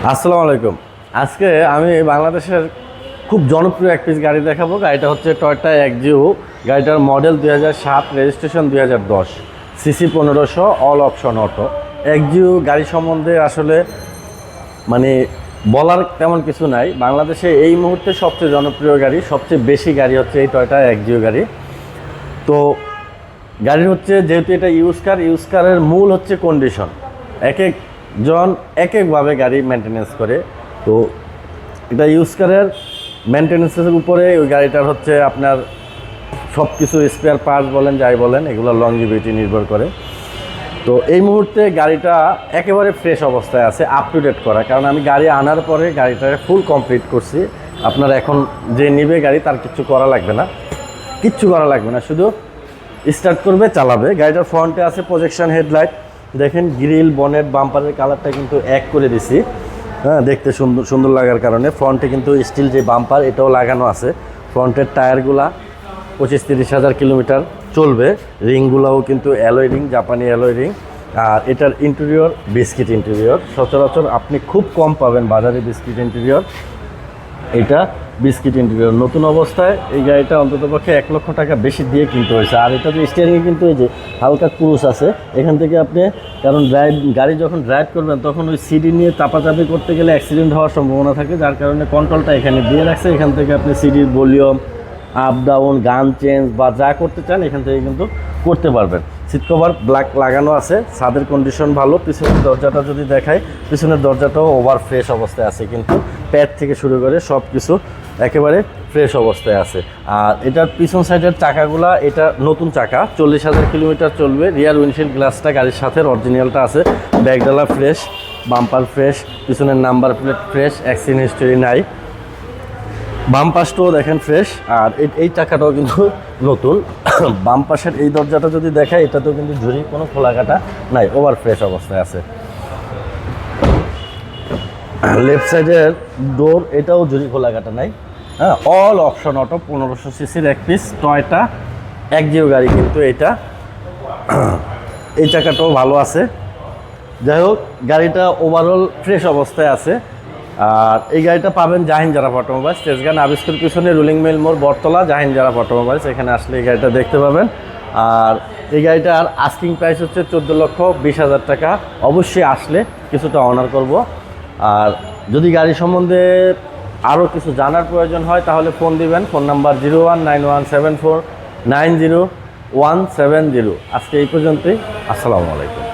আসসালামু আলাইকুম। আজকে আমি বাংলাদেশের খুব জনপ্রিয় এক পিস গাড়ি দেখাবো। গাড়িটা হচ্ছে টয়োটা এক্সিও। গাড়িটার model 2007, registration 2010, CC 1500, all option auto. Axio গাড়ি সম্বন্ধে আসলে মানে বলার তেমন কিছু নাই। বাংলাদেশে এই মুহূর্তে সবচেয়ে জনপ্রিয় গাড়ি, সবচেয়ে বেশি গাড়ি হচ্ছে এই টয়োটা এক্সিও গাড়ি। তো গাড়ির হচ্ছে যেহেতু এটা ইউজ কারের মূল হচ্ছে কন্ডিশন। এক একজন এক একভাবে গাড়ি মেনটেনেন্স করে। তো এটা ইউজ কারের মেনটেনেন্সের উপরে ওই গাড়িটার হচ্ছে আপনার সব কিছু স্পেয়ার পার্টস বলেন যাই বলেন এগুলো লংজিভিটি নির্ভর করে। তো এই মুহূর্তে গাড়িটা একেবারে ফ্রেশ অবস্থায় আছে, আপ টু ডেট করা, কারণ আমি গাড়ি আনার পরে গাড়িটা ফুল কমপ্লিট করছি। আপনার এখন যে নিবে গাড়ি তার কিচ্ছু করা লাগবে না, শুধু স্টার্ট করবে, চালাবে। গাড়িটার ফ্রন্টে আছে প্রজেকশন হেডলাইট। দেখেন গ্রিল, বনেট, বাম্পারের কালারটা কিন্তু এক করে দিছি, হ্যাঁ, দেখতে সুন্দর লাগার কারণে। ফ্রন্টে কিন্তু স্টিল যে বাম্পার এটাও লাগানো আছে। ফ্রন্টের টায়ারগুলা 25-30 হাজার কিলোমিটার চলবে। রিংগুলোও কিন্তু অ্যালয় রিং, জাপানি অ্যালয় রিং। আর এটার ইন্টেরিয়র বিস্কিট ইন্টেরিয়র, সচরাচর আপনি খুব কম পাবেন বাজারে বিস্কিট ইন্টেরিয়র। এটা বিস্কিট ইন্টেরিয়র নতুন অবস্থায়। এই গাড়িটা অন্ততপক্ষে 1 লক্ষ টাকা বেশি দিয়ে কিনতে হয়েছে। আর এটা যে স্টিয়ারিংয়ে কিন্তু এই যে হালকা ক্রুশ আছে, এখান থেকে আপনি, কারণ গাড়ি যখন ড্রাইভ করবেন তখন ওই সিডি নিয়ে চাপাচাপি করতে গেলে অ্যাক্সিডেন্ট হওয়ার সম্ভাবনা থাকে, যার কারণে কন্ট্রোলটা এখানে দিয়ে রাখছে। এখান থেকে আপনি সিডির ভলিউম আপ ডাউন, গান চেঞ্জ বা যা করতে চান এখান থেকে কিন্তু করতে পারবেন। সিট কভার ব্ল্যাক লাগানো আছে, ছাদের কন্ডিশন ভালো। পিছনের দরজাটা যদি দেখাই, পিছনের দরজাটাও ওভার ফ্রেশ অবস্থায় আছে, কিন্তু প্যাড থেকে শুরু করে সব কিছু একেবারে ফ্রেশ অবস্থায় আছে। আর এটার পিছন সাইডের চাকাগুলা, এটা নতুন চাকা, 40,000 কিলোমিটার চলবে। রিয়ার উইন্ডশিল্ড গ্লাসটা গাড়ির সাথে অরিজিনালটা আছে। ব্যাকডালা ফ্রেশ, বাম্পার ফ্রেশ, পিছনের number plate fresh, accident history নাই। বাম পাশটাও দেখেন ফ্রেশ। আর এই চাকাটাও কিন্তু নতুন। বাম পাশের এই দরজাটা যদি দেখায়, এটাতেও কিন্তু ঝুড়ি কোনো খোলাকাটা নাই, ওভার ফ্রেশ অবস্থায় আছে। লেফট সাইডের ডোর, এটাও ঝুড়ি খোলাকাটা নাই, হ্যাঁ। অল অপশন অটো, 1500 সিসির এক পিস টয়োটা এক্সিও গাড়ি কিন্তু এটা। এই চাকাটাও ভালো আছে। যাই হোক, গাড়িটা ওভারঅল ফ্রেশ অবস্থায় আছে। আর এই গাড়িটা পাবেন জাহিন জারাফ অটোমোবাইলস, তেজগাঁ আবিষ্কার পিছনে রুলিং মিল মোড়, বটতলা, জাহিন জারাফ অটোমোবাইলস। এখানে আসলে এই গাড়িটা দেখতে পাবেন। আর এই গাড়িটার আস্কিং প্রাইস হচ্ছে 14,20,000 টাকা। অবশ্যই আসলে কিছুটা অনার করব। আর যদি গাড়ি সম্বন্ধে আরও কিছু জানার প্রয়োজন হয় তাহলে ফোন দিবেন। Phone number 01917490 170। আজকে এই পর্যন্তই। আসসালামু আলাইকুম।